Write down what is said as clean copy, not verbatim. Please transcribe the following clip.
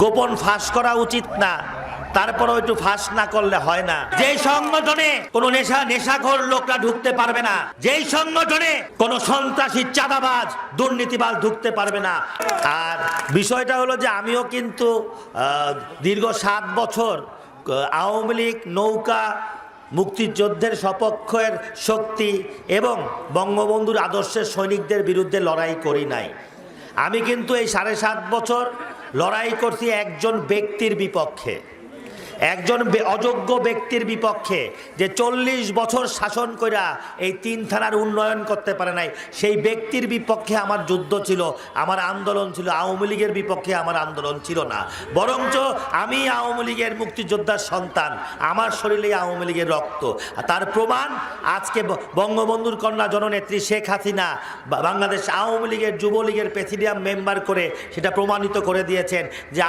গোপন ফাঁস করা উচিত না, তারপরও একটু ফাঁস না করলে হয় না। যেই সংগঠনে কোনো নেশাখোর লোকরা ঢুকতে পারবে না, যেই সংগঠনে কোনো সন্ত্রাসী চাঁদাবাজ দুর্নীতিবাজ ঢুকতে পারবে না। আর বিষয়টা হলো যে আমিও কিন্তু দীর্ঘ 7 বছর আওয়ামী লীগ নৌকা মুক্তিযুদ্ধের সপক্ষের শক্তি এবং বঙ্গবন্ধুর আদর্শের সৈনিকদের বিরুদ্ধে লড়াই করি নাই। আমি কিন্তু এই 7.5 বছর লড়াই করছি একজন ব্যক্তির বিপক্ষে, একজন অযোগ্য ব্যক্তির বিপক্ষে, যে 40 বছর শাসন কইরা এই 3 থানার উন্নয়ন করতে পারে নাই। সেই ব্যক্তির বিপক্ষে আমার যুদ্ধ ছিল, আমার আন্দোলন ছিল। আওয়ামী লীগের বিপক্ষে আমার আন্দোলন ছিল না, বরঞ্চ আমি আওয়ামী লীগের মুক্তিযোদ্ধার সন্তান, আমার শরীরে আওয়ামী লীগের রক্ত। তার প্রমাণ আজকে বঙ্গবন্ধুর কন্যা জননেত্রী শেখ হাসিনা বাংলাদেশ আওয়ামী লীগের যুবলীগের প্রেসিডিয়াম মেম্বার করে সেটা প্রমাণিত করে দিয়েছেন যে